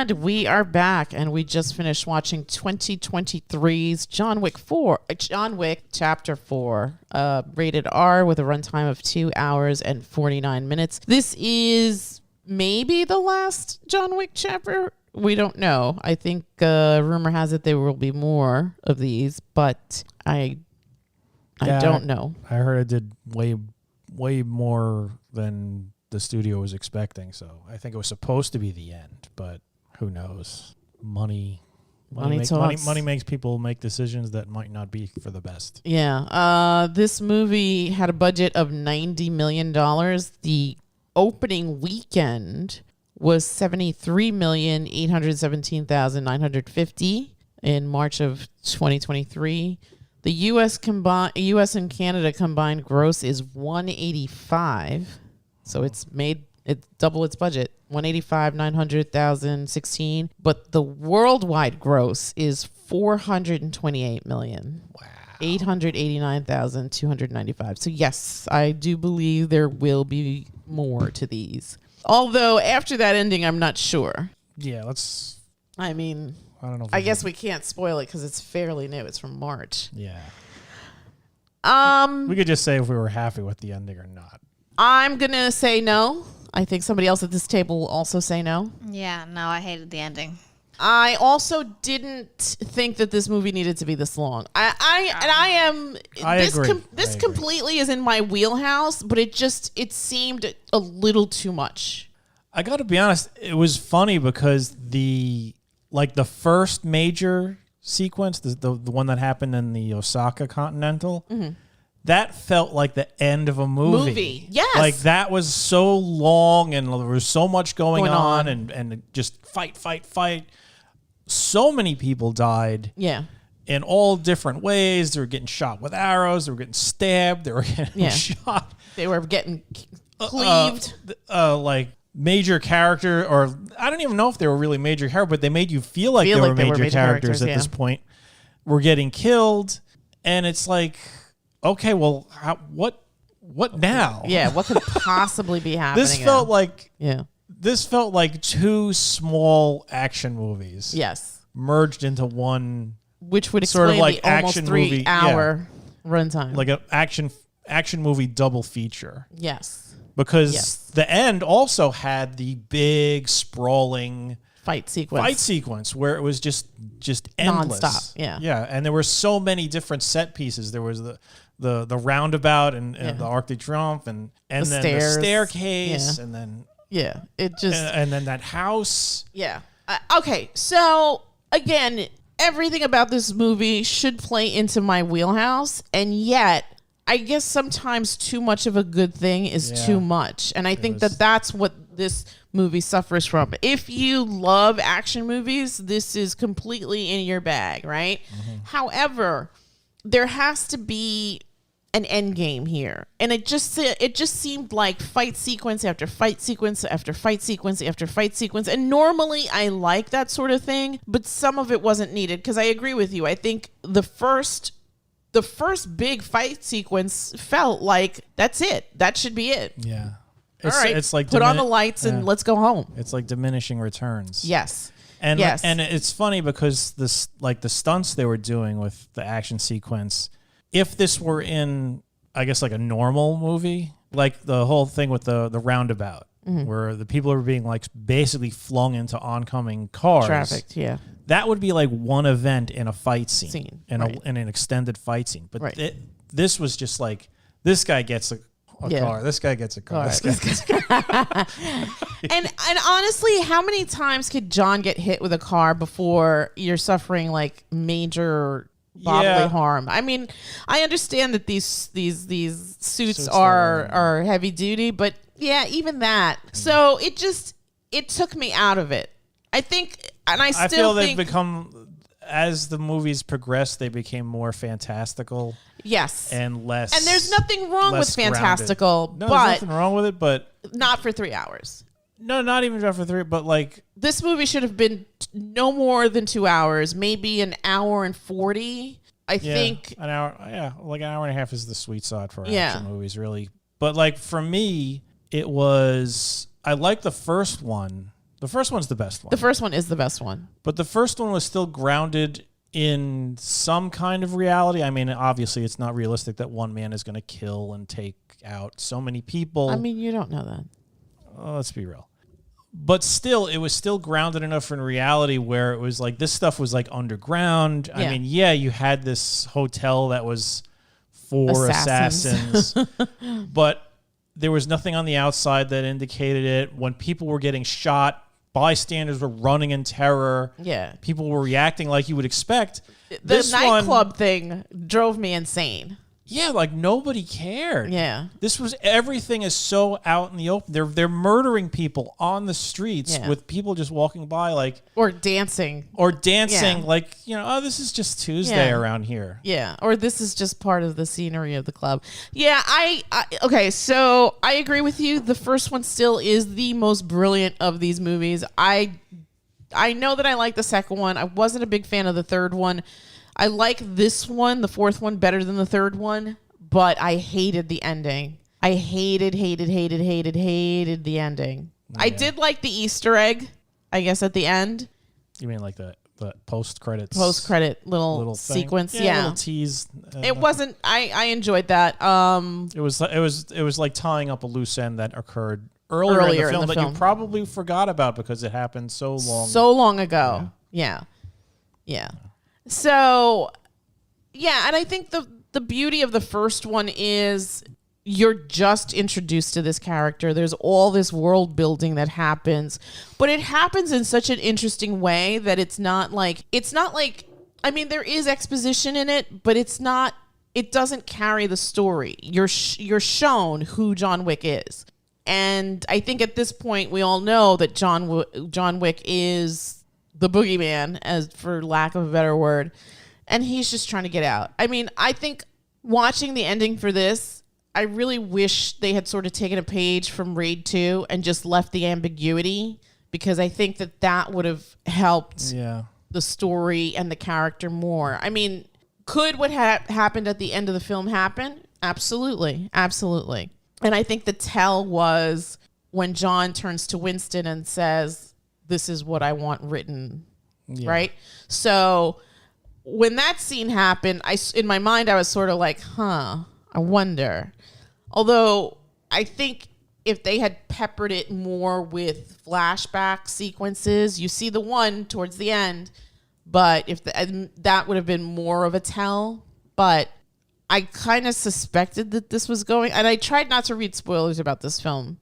And we are back, and we just finished watching 2023's John Wick Chapter 4, rated R with a runtime of 2 hours and 49 minutes. This is maybe the last John Wick chapter. We don't know. I think rumor has it there will be more of these, but I don't know. I heard it did way more than the studio was expecting, so I think it was supposed to be the end, but who knows? Money makes people make decisions that might not be for the best. Yeah. This movie had a budget of $90 million. The opening weekend was $73,817,950 in March of 2023. The U.S. and Canada combined gross is $185. So it's double its budget, $185,900,016. But the worldwide gross is $428 million. Wow. $889,295. So yes, I do believe there will be more to these. Although after that ending, I'm not sure. Yeah, I don't know. I guess we can't spoil it because it's fairly new. It's from March. Yeah. We could just say if we were happy with the ending or not. I'm going to say no. I think somebody else at this table will also say no. Yeah, no, I hated the ending. I also didn't think that this movie needed to be this long. I agree. This completely is in my wheelhouse, but it seemed a little too much. I got to be honest, it was funny because the first major sequence, the one that happened in the Osaka Continental, that felt like the end of a movie. Yes. Like that was so long and there was so much going on and just fight. So many people died. Yeah. In all different ways. They were getting shot with arrows. They were getting stabbed. They were getting shot. They were getting cleaved. Like major character, or I don't even know if they were really major characters, but they made you feel like they were major characters at this point. Were getting killed. And it's like, okay, well, what now? Yeah, what could possibly be happening? This felt like two small action movies. Yes. Merged into one, which would explain sort of like the almost action 3 movie hour runtime. Like an action movie double feature. Yes. Because the end also had the big sprawling fight sequence where it was just endless. Nonstop. Yeah. Yeah, and there were so many different set pieces. There was the roundabout and the Arc de Triomphe and then the staircase and then it just and then that house. Yeah. Okay, so again, everything about this movie should play into my wheelhouse, and yet I guess sometimes too much of a good thing is too much, and I think that's what this movie suffers from. If you love action movies, this is completely in your bag, right? Mm-hmm. However, there has to be an end game here, and it just seemed like fight sequence after fight sequence after fight sequence after fight sequence. And normally I like that sort of thing, but some of it wasn't needed, because I agree with you. I think the first big fight sequence felt like that's it. That should be it. Yeah. All right. It's like put on the lights and let's go home. It's like diminishing returns. Yes. And it's funny because the stunts they were doing with the action sequence, if this were in, I guess, like a normal movie, like the whole thing with the roundabout, where the people are being like basically flung into oncoming cars. Trafficked, yeah. That would be like one event in a fight scene. In an extended fight scene. But this was just like, this guy gets a car. This guy gets a car. This guy gets a car. and honestly, how many times could John get hit with a car before you're suffering like major bodily harm? I mean, I understand that these suits are heavy duty, but yeah, even that. So it took me out of it. I think, and I feel they've become, as the movies progressed, they became more fantastical. Yes. And less. And there's nothing wrong with fantastical, grounded. No, there's nothing wrong with it, but not for 3 hours. No, not even for 3, but like, this movie should have been no more than 2 hours, maybe an hour and 40. I think an hour. Yeah, like an hour and a half is the sweet spot for action movies, really. But like for me, it was, I liked the first one The first one's the best one. The first one is the best one. But the first one was still grounded in some kind of reality. I mean, obviously, it's not realistic that one man is going to kill and take out so many people. I mean, you don't know that. Let's be real. But still, it was still grounded enough in reality where it was like this stuff was like underground. Yeah. I mean, yeah, you had this hotel that was for assassins but there was nothing on the outside that indicated it. When people were getting shot, bystanders were running in terror. Yeah. People were reacting like you would expect. The nightclub thing drove me insane. Yeah, like nobody cared. Yeah. This was, everything is so out in the open. They're murdering people on the streets with people just walking by like. Or dancing. Like, oh, this is just Tuesday around here. Yeah. Or this is just part of the scenery of the club. Yeah, okay, so I agree with you. The first one still is the most brilliant of these movies. I know that I like the second one. I wasn't a big fan of the third one. I like this one, the fourth one, better than the third one, but I hated the ending. I hated the ending. Yeah. I did like the Easter egg, I guess, at the end. You mean like the post-credits? Post-credit little sequence, yeah. Little tease. It wasn't, I enjoyed that. It was like tying up a loose end that occurred earlier in the film that you probably forgot about because it happened so long ago. Yeah. So, yeah, and I think the beauty of the first one is you're just introduced to this character. There's all this world building that happens, but it happens in such an interesting way that it's not like, I mean, there is exposition in it, but it doesn't carry the story. You're shown who John Wick is. And I think at this point, we all know that John Wick is the boogeyman, as for lack of a better word, and he's just trying to get out. I mean, I think watching the ending for this, I really wish they had sort of taken a page from Raid 2 and just left the ambiguity, because I think that would have helped the story and the character more. I mean, could what happened at the end of the film happen? Absolutely. And I think the tell was when John turns to Winston and says, "This is what I want written," right? So when that scene happened, in my mind, I was sort of like, I wonder. Although I think if they had peppered it more with flashback sequences, you see the one towards the end, but that would have been more of a tell. But I kind of suspected that this was going, and I tried not to read spoilers about this film.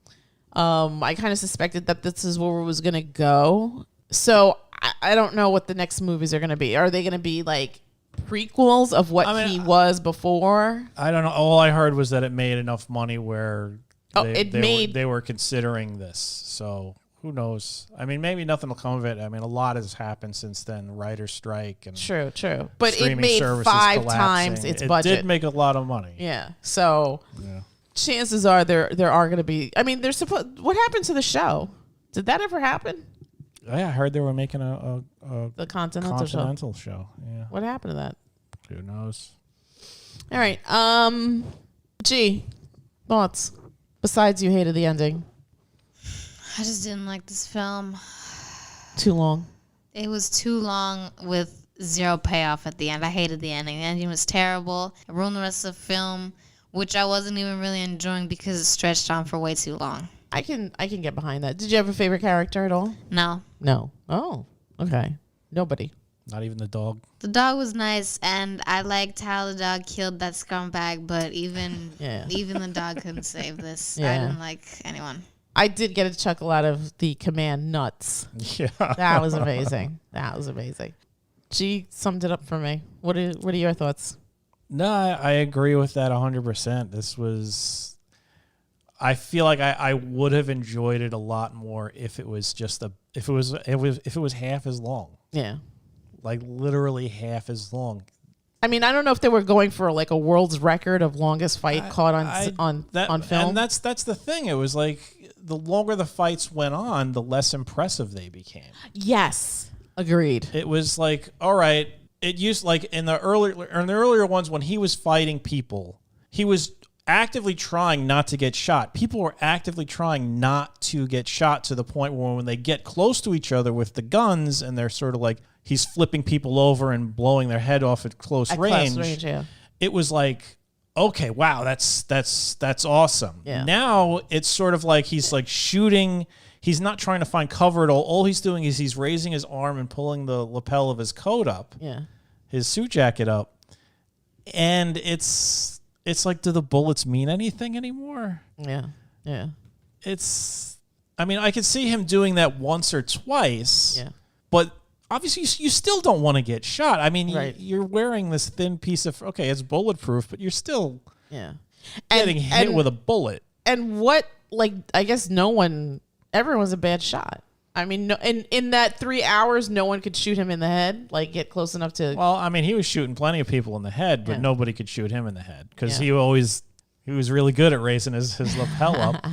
I kind of suspected that this is where it was going to go. So I don't know what the next movies are going to be. Are they going to be like prequels of what he was before? I don't know. All I heard was that it made enough money where they were considering this. So who knows? I mean, maybe nothing will come of it. I mean, a lot has happened since then. Writer's strike and true. But it made 5 times its budget. It did make a lot of money. Yeah. So chances are there are going to be. I mean, what happened to the show? Did that ever happen? Yeah, I heard they were making the Continental show. Yeah. What happened to that? Who knows? All right. Thoughts? Besides, you hated the ending. I just didn't like this film. Too long. It was too long with zero payoff at the end. I hated the ending. The ending was terrible. It ruined the rest of the film, which I wasn't even really enjoying because it stretched on for way too long. I can get behind that. Did you have a favorite character at all? No. Oh, okay. Nobody. Not even the dog. The dog was nice, and I liked how the dog killed that scumbag. But even the dog couldn't save this. Yeah. I didn't like anyone. I did get a chuckle out of the command nuts. Yeah, that was amazing. G summed it up for me. What are your thoughts? No, I agree with that 100%. This was. I feel like I would have enjoyed it a lot more if it was if it was half as long. Yeah. Like literally half as long. I mean, I don't know if they were going for like a world's record of longest fight caught on film. And that's the thing. It was like the longer the fights went on, the less impressive they became. Yes. Agreed. It was like, all right, it used like in the earlier ones when he was fighting people, he was actively trying not to get shot. People were actively trying not to get shot to the point where when they get close to each other with the guns and they're sort of like he's flipping people over and blowing their head off at close range. Yeah. It was like, okay, wow, that's awesome. Yeah. Now it's sort of like he's like shooting. He's not trying to find cover at all. All he's doing is he's raising his arm and pulling the lapel of his coat up, his suit jacket up, and it's like, do the bullets mean anything anymore? Yeah. I mean, I could see him doing that once or twice, but obviously you still don't want to get shot. I mean, you're wearing this thin piece of, okay, it's bulletproof, but you're still getting hit with a bullet. And I guess everyone's a bad shot. I mean, no, in that 3 hours, no one could shoot him in the head, like get close enough to. Well, I mean, he was shooting plenty of people in the head, but nobody could shoot him in the head because he was really good at raising his lapel up.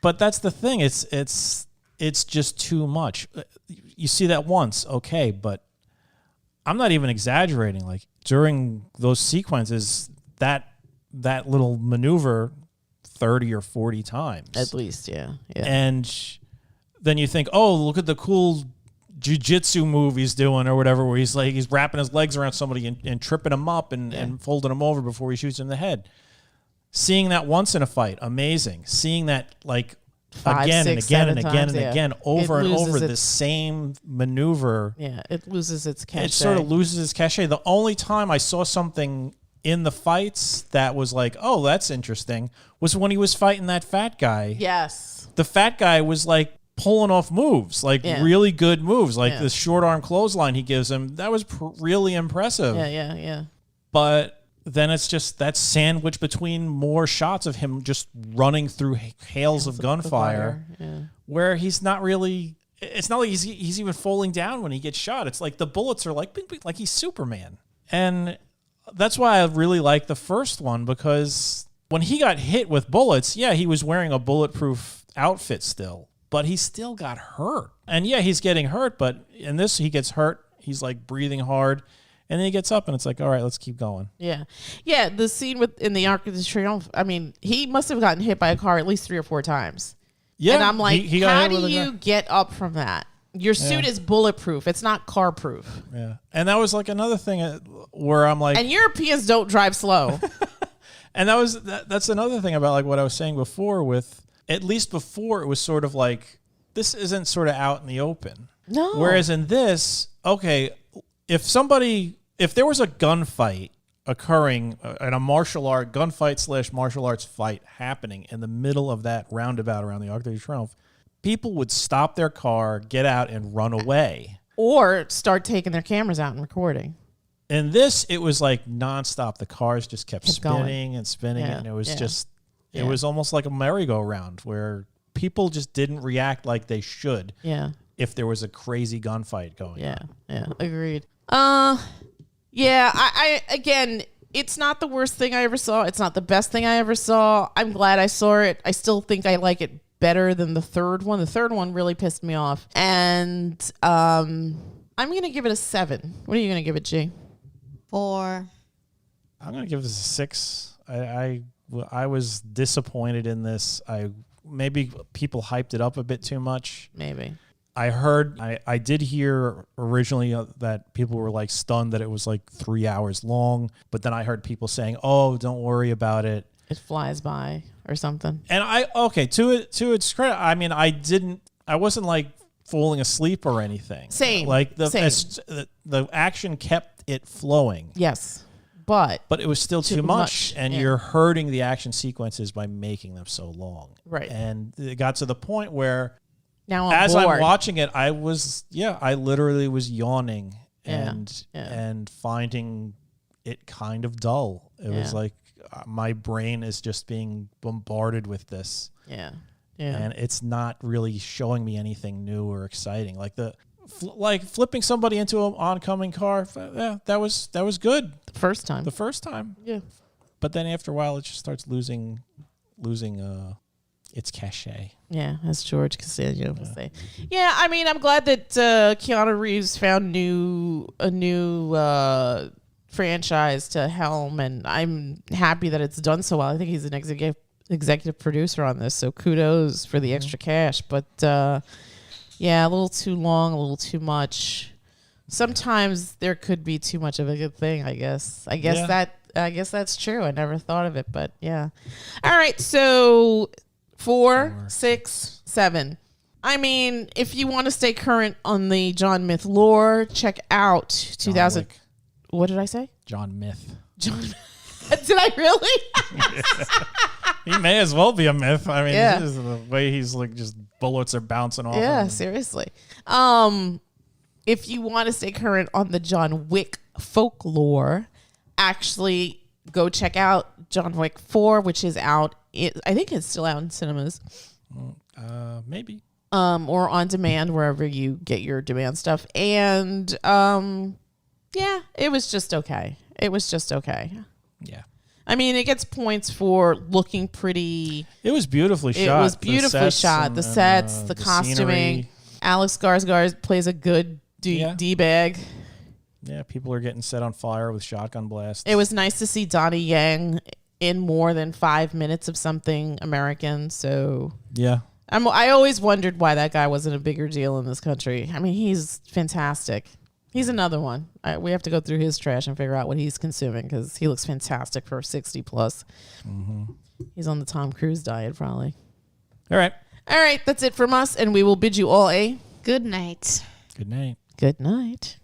But that's the thing; it's just too much. You see that once, okay, but I'm not even exaggerating. Like during those sequences, that little maneuver 30 or 40 times at least, and then you think, oh, look at the cool jiu-jitsu move he's doing or whatever, where he's wrapping his legs around somebody and tripping him up and folding him over before he shoots him in the head. Seeing that once in a fight, amazing. Seeing that like 5, again 6, and again and 7 again times, and again, over and over, the its same maneuver. Yeah, it loses its cachet. It sort of loses its cachet. The only time I saw something in the fights that was like, oh, that's interesting, was when he was fighting that fat guy. Yes. The fat guy was like pulling off moves, like really good moves, like the short arm clothesline he gives him. That was really impressive. Yeah. But then it's just that sandwich between more shots of him just running through hails of gunfire, where he's not really. It's not like he's even falling down when he gets shot. It's like the bullets are like he's Superman, and that's why I really like the first one, because when he got hit with bullets, he was wearing a bulletproof outfit still. But he still got hurt. And he's getting hurt, but in this, he gets hurt. He's like breathing hard. And then he gets up and it's like, all right, let's keep going. Yeah. The scene in the Arc of the Triomphe, I mean, he must have gotten hit by a car at least 3 or 4 times. Yeah. And I'm like, how do you get up from that? Your suit is bulletproof. It's not car proof. Yeah. And that was like another thing where I'm like. And Europeans don't drive slow. And that's another thing about like what I was saying before with. At least before, it was sort of like, this isn't sort of out in the open. No. Whereas in this, okay, if there was a gunfight occurring, and a gunfight / martial arts fight happening in the middle of that roundabout around the Arc de Triomphe, people would stop their car, get out, and run away. Or start taking their cameras out and recording. In this, it was like nonstop. The cars just kept spinning going. And spinning, and it was just... It was almost like a merry-go-round where people just didn't react like they should. Yeah. If there was a crazy gunfight going on. Yeah. Agreed. I again, it's not the worst thing I ever saw. It's not the best thing I ever saw. I'm glad I saw it. I still think I like it better than the third one. The third one really pissed me off. And I'm gonna give it a 7. What are you gonna give it, G? 4. I'm gonna give this a 6. I was disappointed in this. Maybe people hyped it up a bit too much. Maybe. I did hear originally that people were like stunned that it was like 3 hours long, but then I heard people saying, "Oh, don't worry about it. It flies by or something." And to its credit, I mean, I wasn't like falling asleep or anything. Same. Like the action kept it flowing. Yes. But it was still too much, and you're hurting the action sequences by making them so long. Right. And it got to the point where now as bored. I'm watching it, I literally was yawning and finding it kind of dull. It was like my brain is just being bombarded with this. Yeah. And it's not really showing me anything new or exciting. Like flipping somebody into an oncoming car, that was good. The first time. Yeah. But then after a while, it just starts losing its cachet. Yeah, as George Costanza would say. Yeah, I mean, I'm glad that Keanu Reeves found a new franchise to helm, and I'm happy that it's done so well. I think he's an executive producer on this, so kudos for the extra cash. But yeah, a little too long, a little too much. Sometimes there could be too much of a good thing, I guess. I guess that's true. I never thought of it, but yeah. All right, so 4, 6, 7. I mean, if you want to stay current on the John Myth lore, check out 2000. What did I say? John Myth. John. Did I really? He may as well be a myth. I mean, this is the way he's like, just bullets are bouncing off. Yeah, seriously. If you want to stay current on the John Wick folklore, actually go check out John Wick 4, which is out. I think it's still out in cinemas. Maybe. Or on demand, wherever you get your demand stuff. And yeah, it was just okay. Yeah. I mean, it gets points for looking pretty. It was beautifully shot. It was beautifully shot. The sets, the costuming. Scenery. Alex Skarsgård plays a good D-bag. Yeah, people are getting set on fire with shotgun blasts. It was nice to see Donnie Yen in more than 5 minutes of something American. So yeah. I always wondered why that guy wasn't a bigger deal in this country. I mean, he's fantastic. He's another one. We have to go through his trash and figure out what he's consuming because he looks fantastic for 60 plus. Mm-hmm. He's on the Tom Cruise diet, probably. All right. That's it from us, and we will bid you all a good night. Good night. Good night.